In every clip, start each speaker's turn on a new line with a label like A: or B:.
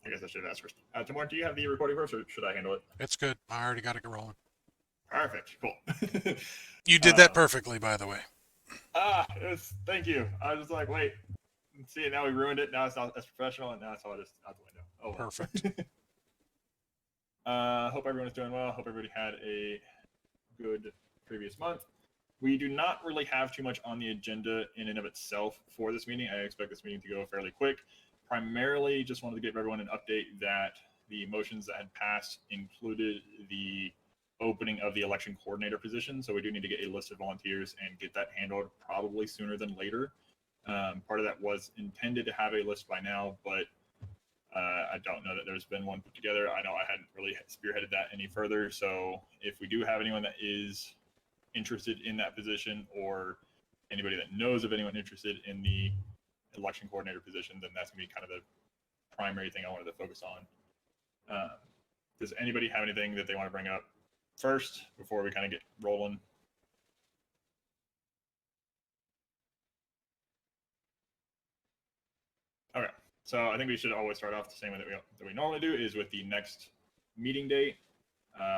A: I guess I should ask first. Tamar, do you have the recording first, or should I handle it?
B: It's good. I already got it rolling.
A: Perfect. Cool.
B: You did that perfectly, by the way.
A: Thank you. I was just like, wait, see, now we ruined it. Now it's not as professional, and now it's all just out the window. Oh, well.
B: Perfect.
A: Hope everyone is doing well. Hope everybody had a good previous month. We do not really have too much on the agenda in and of itself for this meeting. I expect this meeting to go fairly quick. Primarily, just wanted to give everyone an update that the motions that had passed included the opening of the election coordinator position. So we do need to get a list of volunteers and get that handled probably sooner than later. Part of that was intended to have a list by now, but I don't know that there's been one put together. I know I hadn't really spearheaded that any further. So if we do have anyone that is interested in that position, or anybody that knows of anyone interested in the election coordinator position, then that's going to be kind of the primary thing I wanted to focus on. Does anybody have anything that they want to bring up first before we kind of get rolling? Okay, so I think we should always start off the same way that we normally do, is with the next meeting date.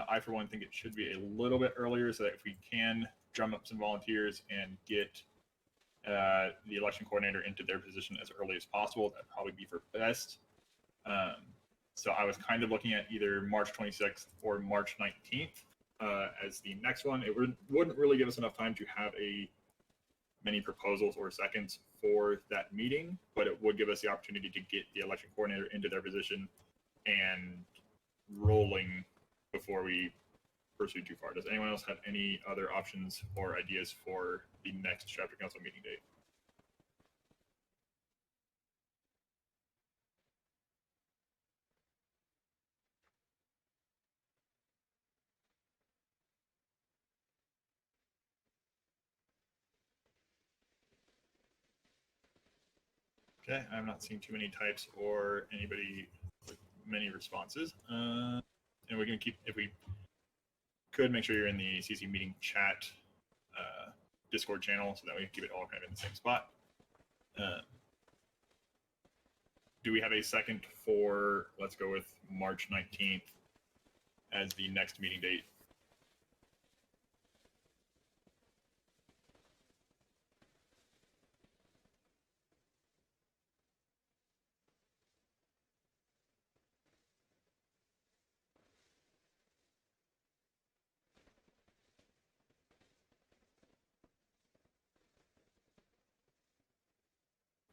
A: I, for one, think it should be a little bit earlier, so that if we can drum up some volunteers and get the election coordinator into their position as early as possible, that'd probably be for best. So I was kind of looking at either March 26th or March 19th as the next one. It wouldn't really give us enough time to have many proposals or seconds for that meeting, but it would give us the opportunity to get the election coordinator into their position and rolling before we pursue too far. Does anyone else have any other options or ideas for the next chapter council meeting date? Okay, I'm not seeing too many types or anybody with many responses. And we're going to keep, if we could, make sure you're in the CC meeting chat Discord channel, so that we keep it all kind of in the same spot. Do we have a second for, let's go with March 19th as the next meeting date?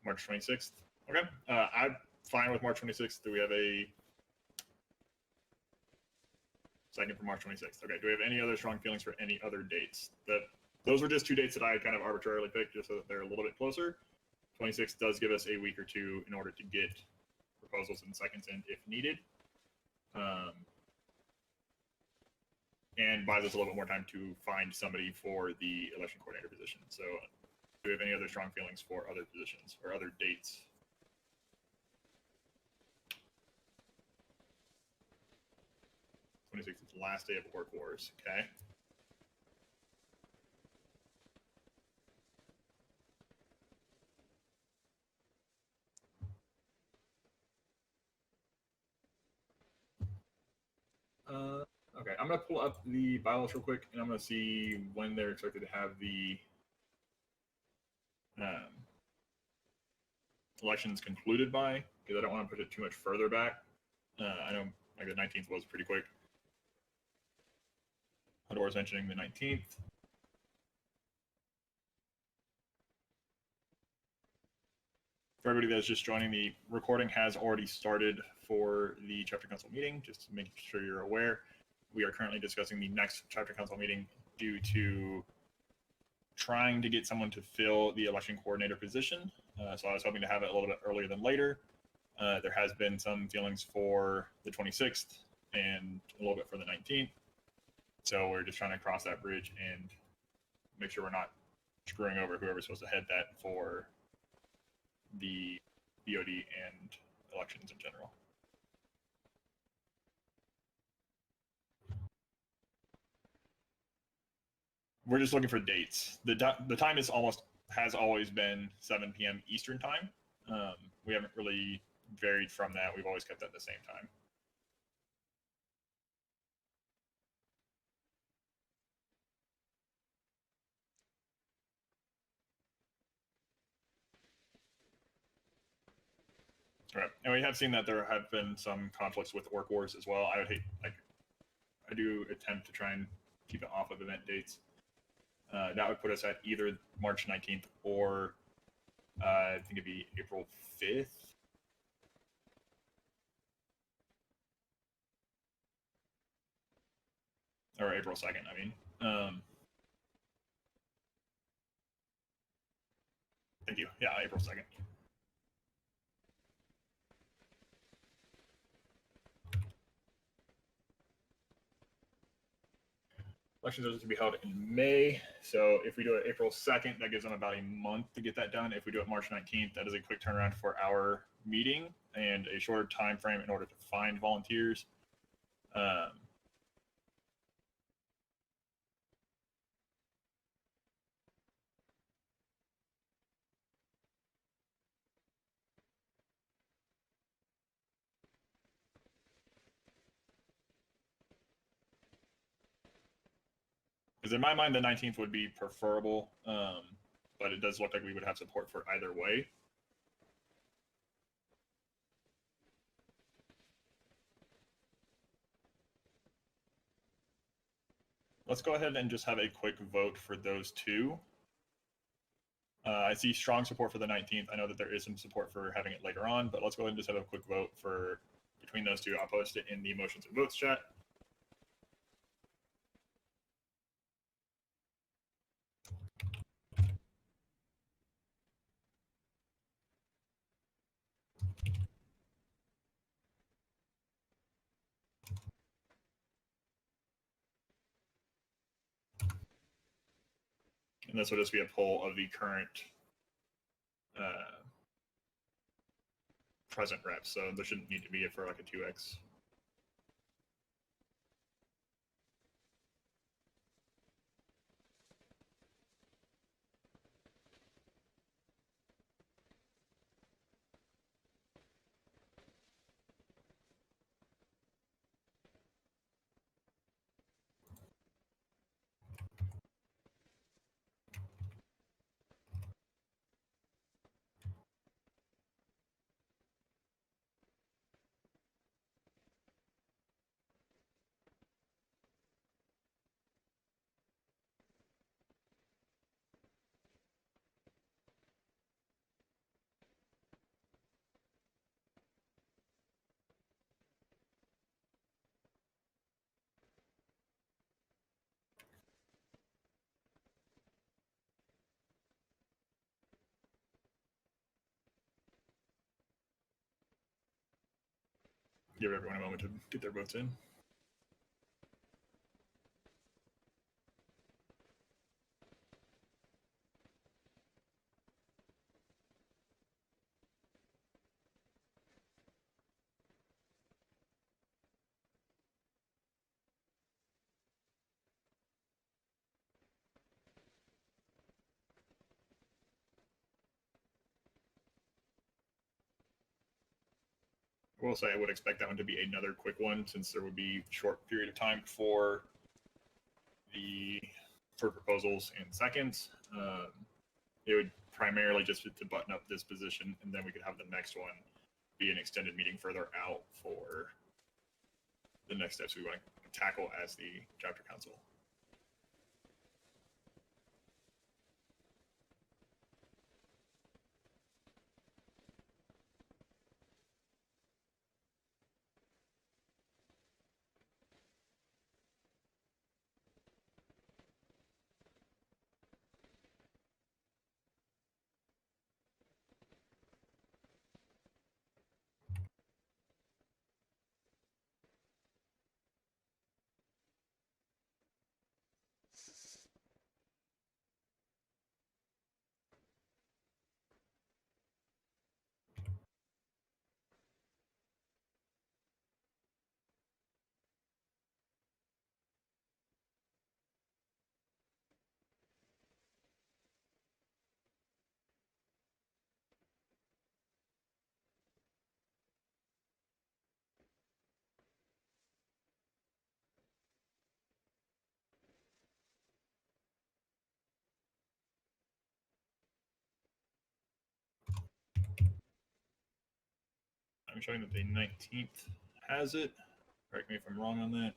A: March 26th. Okay. I'm fine with March 26th. Do we have a second for March 26th? Okay. Do we have any other strong feelings for any other dates? Those were just two dates that I kind of arbitrarily picked just so that they're a little bit closer. 26th does give us a week or two in order to get proposals and seconds in if needed. And buys us a little bit more time to find somebody for the election coordinator position. So do we have any other strong feelings for other positions or other dates? '26th is the last day of work wars. Okay. Okay, I'm going to pull up the bylaws real quick, and I'm going to see when they're expected to have the elections concluded by, because I don't want to push it too much further back. I know like the 19th was pretty quick. Hador was mentioning the 19th. For everybody that's just joining, the recording has already started for the chapter council meeting, just to make sure you're aware. We are currently discussing the next chapter council meeting due to trying to get someone to fill the election coordinator position. So I was hoping to have it a little bit earlier than later. There has been some feelings for the 26th and a little bit for the 19th. So we're just trying to cross that bridge and make sure we're not screwing over whoever's supposed to head that for the BOD and elections in general. We're just looking for dates. The time has always been 7 p.m. Eastern time. We haven't really varied from that. We've always kept that at the same time. Right, and we have seen that there have been some conflicts with Orc Wars as well. I would hate, like, I do attempt to try and keep it off of event dates. That would put us at either March 19th or I think it'd be April 5th. Or April 2nd, I mean. Thank you. Yeah, April 2nd. Elections are to be held in May. So if we do it April 2nd, that gives them about a month to get that done. If we do it March 19th, that is a quick turnaround for our meeting and a shorter time frame in order to find volunteers. Because in my mind, the 19th would be preferable, but it does look like we would have support for either way. Let's go ahead and just have a quick vote for those two. I see strong support for the 19th. I know that there is some support for having it later on, but let's go ahead and just have a quick vote for between those two. I'll post it in the motions and votes chat. And this will just be a poll of the current present reps, so there shouldn't need to be it for like a 2x. Give everyone a moment to get their votes in. I will say I would expect that one to be another quick one, since there would be a short period of time for proposals and seconds. It would primarily just to button up this position, and then we could have the next one be an extended meeting further out for the next steps we want to tackle as the chapter council. I'm showing that the 19th has it. Correct me if I'm wrong on that.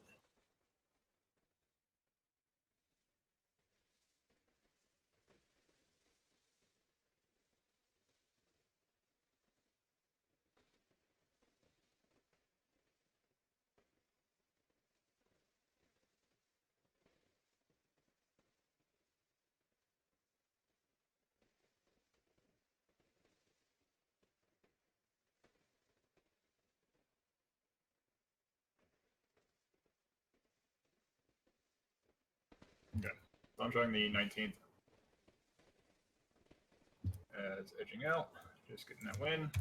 A: Okay, so I'm showing the 19th as edging out, just getting that win.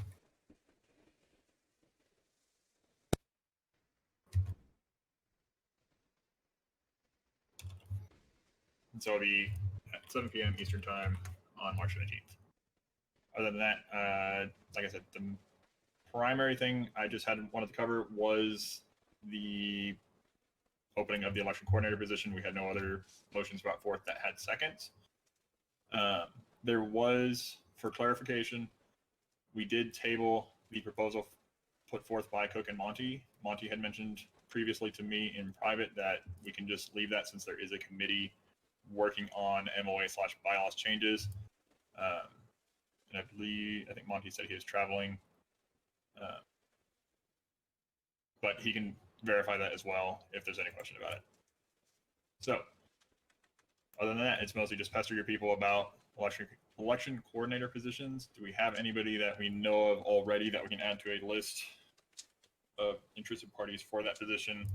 A: And so it'll be at 7 p.m. Eastern Time on March 19th. Other than that, like I said, the primary thing I just wanted to cover was the opening of the election coordinator position. We had no other motions brought forth that had seconds. There was, for clarification, we did table the proposal put forth by Cook and Monty. Monty had mentioned previously to me in private that we can just leave that since there is a committee working on MOA/bylaws changes. And I think Monty said he was traveling, but he can verify that as well if there's any question about it. So, other than that, it's mostly just pester your people about election coordinator positions. Do we have anybody that we know of already that we can add to a list of interested parties for that position?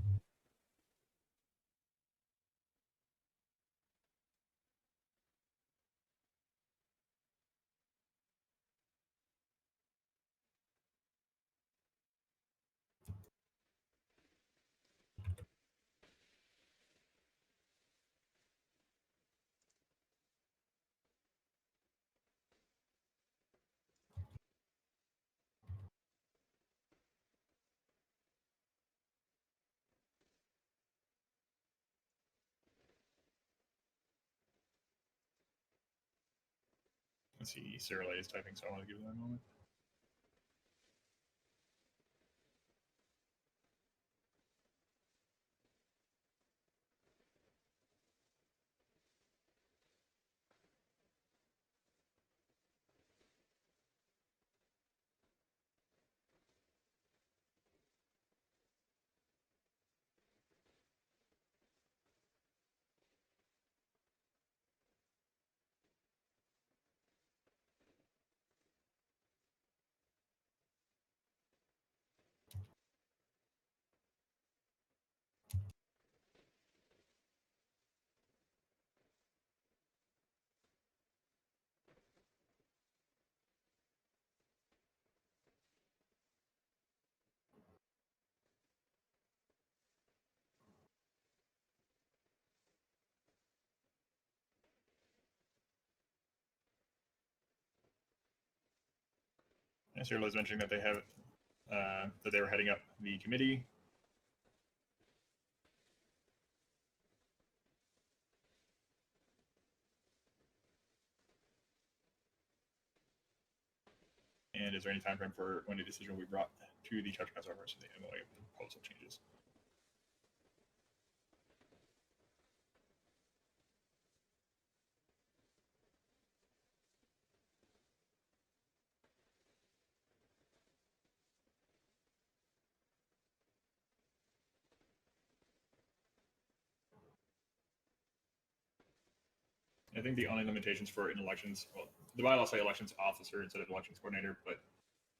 A: Let's see, Sarah Lay is typing, so I want to give her that moment. And Sarah was mentioning that they have that they were heading up the committee. And is there any time frame for when a decision will be brought to the Charter Council for the MOA proposal changes? I think the only limitations for in elections, well, the bylaws say elections officer instead of elections coordinator, but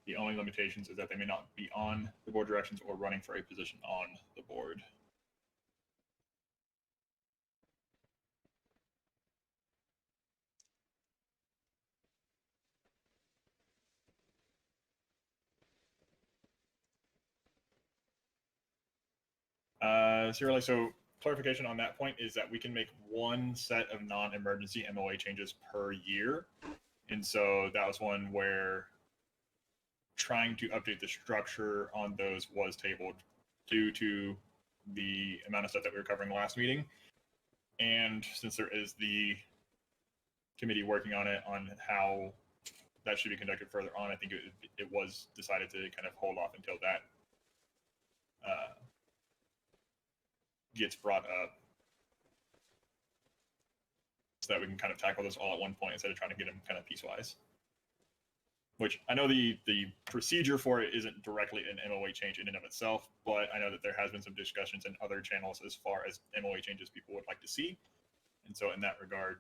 A: the only limitations is that they may not be on the board directions or running for a position on the board. Serially, so clarification on that point is that we can make one set of non-emergency MOA changes per year. And so that was one where trying to update the structure on those was tabled due to the amount of stuff that we were covering last meeting. And since there is the committee working on it on how that should be conducted further on. I think it was decided to kind of hold off until that gets brought up, so that we can kind of tackle this all at one point instead of trying to get them kind of piecewise. Which I know the procedure for it isn't directly an MOA change in and of itself, but I know that there has been some discussions in other channels as far as MOA changes people would like to see. And so in that regard,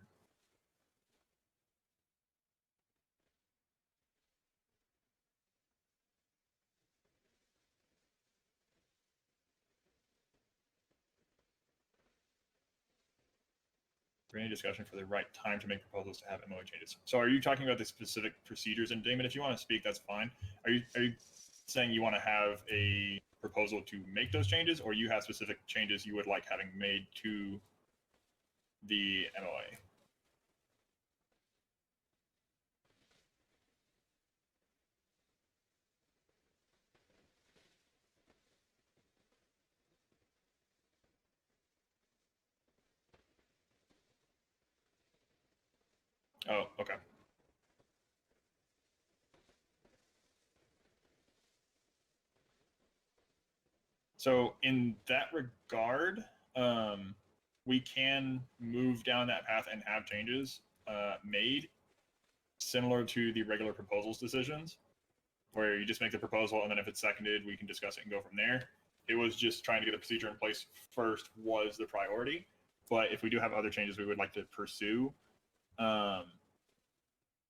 A: for any discussion for the right time to make proposals to have MOA changes. So are you talking about the specific procedures? And Damon, if you want to speak, that's fine. Are you saying you want to have a proposal to make those changes, or you have specific changes you would like having made to the MOA? Oh, okay. So in that regard, we can move down that path and have changes made similar to the regular proposals decisions, where you just make the proposal and then if it's seconded, we can discuss it and go from there. It was just trying to get the procedure in place first was the priority. But if we do have other changes we would like to pursue,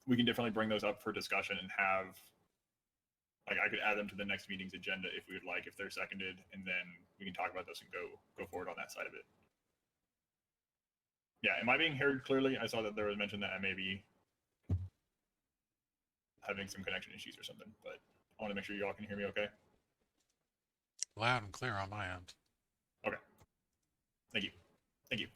A: we can definitely bring those up for discussion and have, like, I could add them to the next meeting's agenda if we would like, if they're seconded, and then we can talk about this and go forward on that side of it. Yeah, am I being heard clearly? I saw that there was mention that I may be having some connection issues or something, but I want to make sure you all can hear me okay.
B: Loud and clear on my end.
A: Okay. Thank you. Thank you.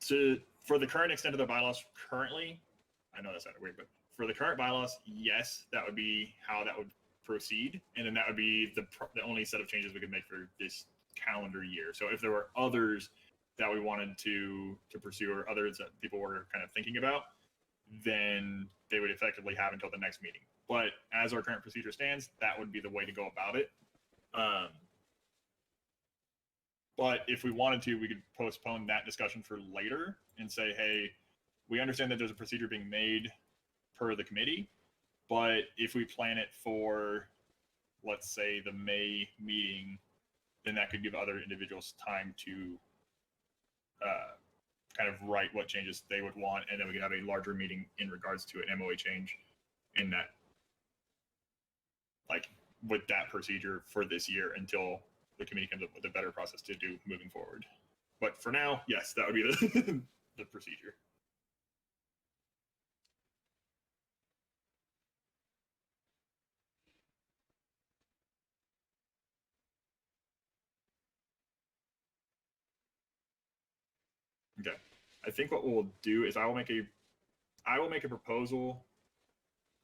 A: So for the current extent of the bylaws currently, I know that sounded weird, but for the current bylaws, yes, that would be how that would proceed, and then that would be the only set of changes we could make for this calendar year. So if there were others that we wanted to pursue or others that people were kind of thinking about, then they would effectively have until the next meeting. But as our current procedure stands, that would be the way to go about it. But if we wanted to, we could postpone that discussion for later and say, hey, we understand that there's a procedure being made per the committee, but if we plan it for, let's say, the May meeting, then that could give other individuals time to kind of write what changes they would want, and then we could have a larger meeting in regards to an MOA change in that, like, with that procedure for this year until the committee comes up with a better process to do moving forward. But for now, yes, that would be the the procedure. Okay. I think what we'll do is I will make a proposal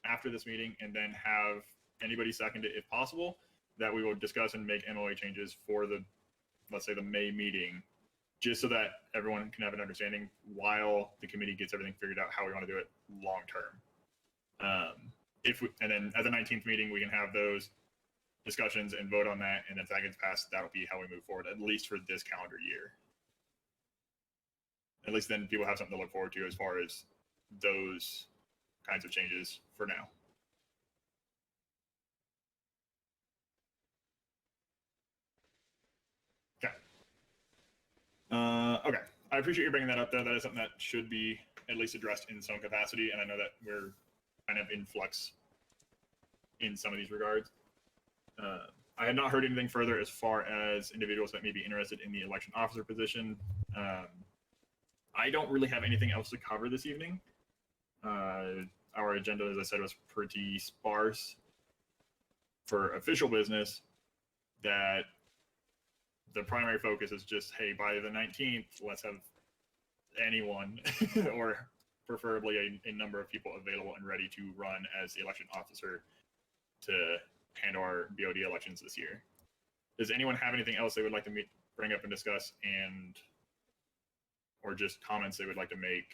A: after this meeting and then have anybody second it if possible, that we will discuss and make MOA changes for the, let's say, the May meeting, just so that everyone can have an understanding while the committee gets everything figured out how we want to do it long term. And then at the 19th meeting, we can have those discussions and vote on that. And if that gets passed, that'll be how we move forward, at least for this calendar year. At least then people have something to look forward to as far as those kinds of changes for now. Okay. Okay. I appreciate you bringing that up, though. That is something that should be at least addressed in some capacity, and I know that we're kind of in flux in some of these regards. I had not heard anything further as far as individuals that may be interested in the election officer position. I don't really have anything else to cover this evening. Our agenda, as I said, was pretty sparse for official business. That the primary focus is just, hey, by the 19th, let's have anyone, or preferably a number of people available and ready to run as the election officer to handle our BOD elections this year. Does anyone have anything else they would like to bring up and discuss, or just comments they would like to make?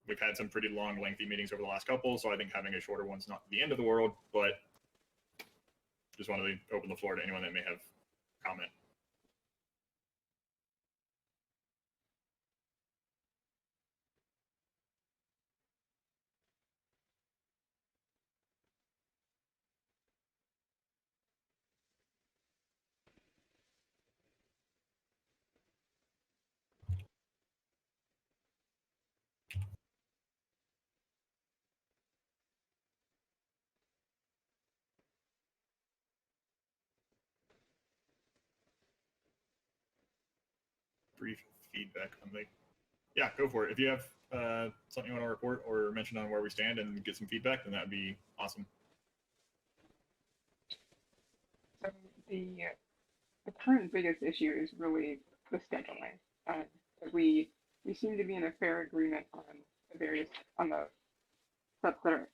A: We've had some pretty long, lengthy meetings over the last couple, so I think having a shorter one's not the end of the world, but just wanted to open the floor to anyone that may have comment. Brief feedback on the, yeah, go for it. If you have something you want to report or mention on where we stand and get some feedback, then that would be awesome.
C: So the current biggest issue is really the scheduling. We seem to be in a fair agreement on the steps that are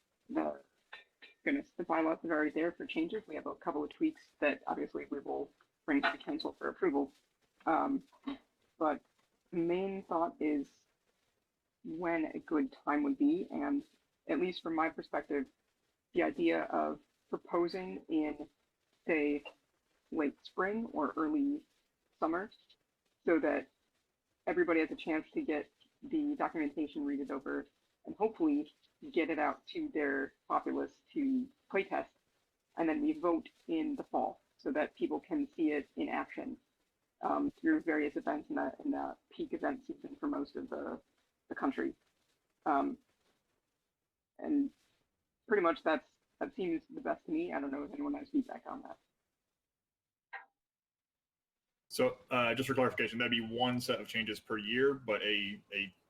C: the bylaws that are already there for changes. We have a couple of tweaks that obviously we will bring to the council for approval. But the main thought is when a good time would be, and at least from my perspective, the idea of proposing in, say, late spring or early summer, so that everybody has a chance to get the documentation, read it over, and hopefully get it out to their populace to playtest, and then we vote in the fall so that people can see it in action through various events in the peak event season for most of the country. And pretty much that seems the best to me. I don't know if anyone has feedback on that.
A: So just for clarification, that'd be one set of changes per year, but a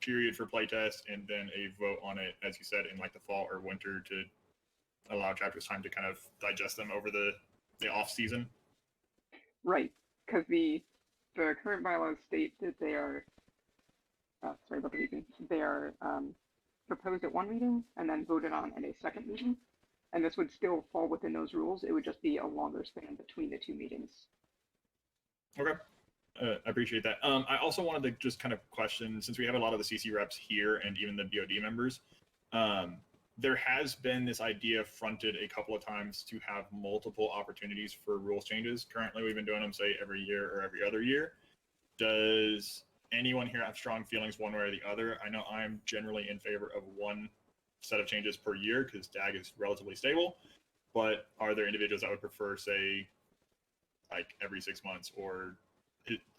A: period for playtest and then a vote on it, as you said, in like the fall or winter to allow chapters time to kind of digest them over the off season.
C: Right, because the current bylaws state that they are, sorry about the reading, they are proposed at one meeting and then voted on at a second meeting. And this would still fall within those rules. It would just be a longer span between the two meetings.
A: Okay. I appreciate that. I also wanted to just kind of question, since we have a lot of the CC reps here and even the BOD members, there has been this idea fronted a couple of times to have multiple opportunities for rules changes. Currently, we've been doing them, say, every year or every other year. Does anyone here have strong feelings one way or the other? I know I'm generally in favor of one set of changes per year because DAG is relatively stable, but are there individuals that would prefer, say, like every 6 months, or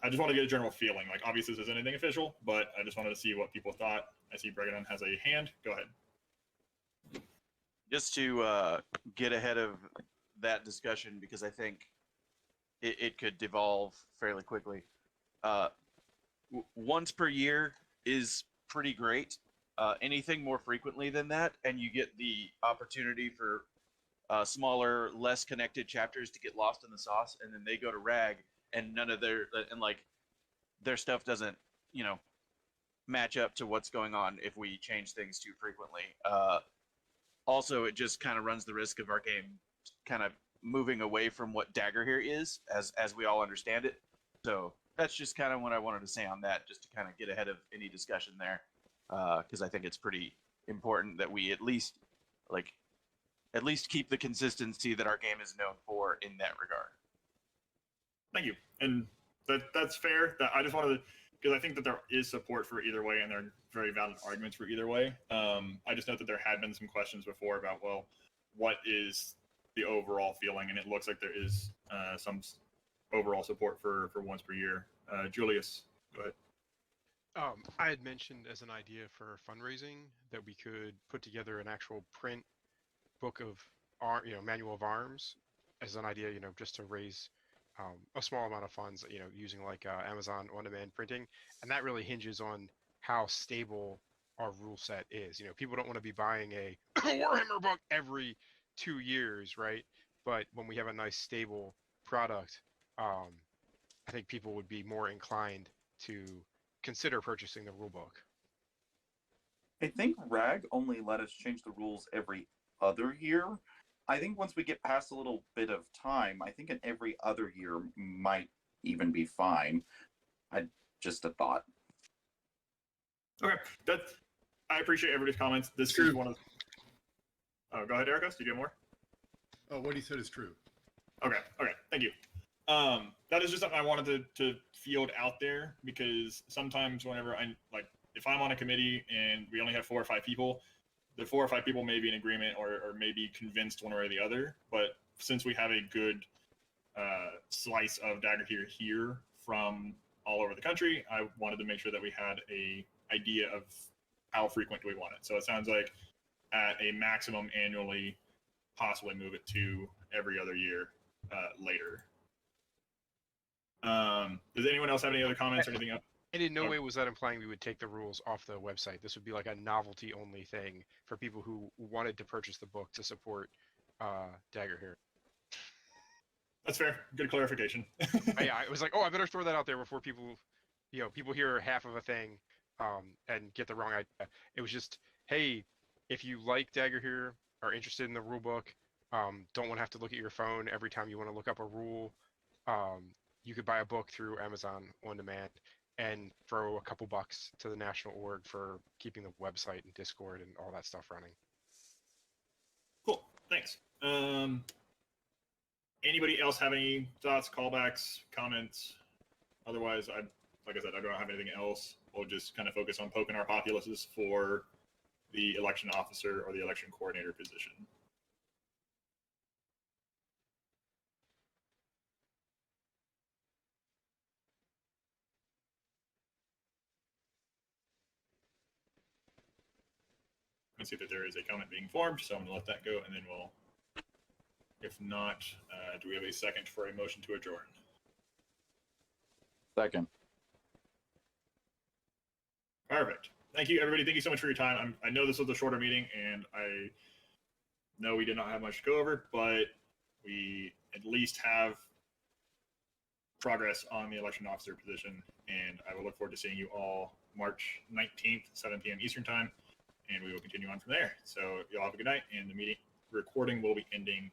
A: I just want to get a general feeling. Like, obviously this isn't anything official, but I just wanted to see what people thought. I see Bregadon has a hand. Go ahead.
D: Just to get ahead of that discussion, because I think it could devolve fairly quickly. Once per year is pretty great. Anything more frequently than that, and you get the opportunity for smaller, less connected chapters to get lost in the sauce, and then they go to RAG, and none of their their stuff doesn't, match up to what's going on if we change things too frequently. Also, it just kind of runs the risk of our game kind of moving away from what Dagger here is, as we all understand it. So that's just kind of what I wanted to say on that, just to kind of get ahead of any discussion there, because I think it's pretty important that we at least keep the consistency that our game is known for in that regard.
A: Thank you. And that's fair. I just wanted to, because I think that there is support for either way, and there are very valid arguments for either way. I just note that there had been some questions before about, well, what is the overall feeling? And it looks like there is some overall support for once per year. Julius, go ahead.
E: I had mentioned as an idea for fundraising that we could put together an actual print book of manual of arms as an idea, just to raise a small amount of funds, using like Amazon on-demand printing. And that really hinges on how stable our rule set is. People don't want to be buying a Warhammer book every 2 years, right? But when we have a nice stable product, I think people would be more inclined to consider purchasing the rule book.
F: I think RAG only let us change the rules every other year. I think once we get past a little bit of time, I think an every other year might even be fine. Just a thought.
A: Okay, I appreciate everybody's comments. This
G: True.
A: is one of. Oh, go ahead, Ericos. Did you have more?
G: Oh, what he said is true.
A: Okay, thank you. That is just something I wanted to field out there, because sometimes whenever if I'm on a committee and we only have 4 or 5 people, the 4 or 5 people may be in agreement or may be convinced one way or the other. But since we have a good slice of Dagorhir here from all over the country, I wanted to make sure that we had a idea of how frequent do we want it. So it sounds like at a maximum annually, possibly move it to every other year later. Does anyone else have any other comments or anything else?
E: And in no
A: Okay.
E: way was that implying we would take the rules off the website. This would be like a novelty only thing for people who wanted to purchase the book to support Dagorhir.
A: That's fair. Good clarification.
E: Yeah, it was like, oh, I better throw that out there before people hear half of a thing and get the wrong idea. It was just, hey, if you like Dagorhir, are interested in the rule book, don't want to have to look at your phone every time you want to look up a rule, you could buy a book through Amazon on demand and throw a couple bucks to the National Org for keeping the website and Discord and all that stuff running.
A: Cool. Thanks. Anybody else have any thoughts, callbacks, comments? Otherwise, like I said, I don't have anything else. We'll just kind of focus on poking our populaces for the election officer or the election coordinator position. I see that there is a comment being formed, so I'm going to let that go, and then we'll, if not, do we have a second for a motion to adjourn?
F: Second.
A: Perfect. Thank you, everybody. Thank you so much for your time. I know this was a shorter meeting, and I know we did not have much to go over, but we at least have progress on the election officer position, and I will look forward to seeing you all March 19th, 7 p.m. Eastern Time, and we will continue on from there. So y'all have a good night, and the meeting recording will be ending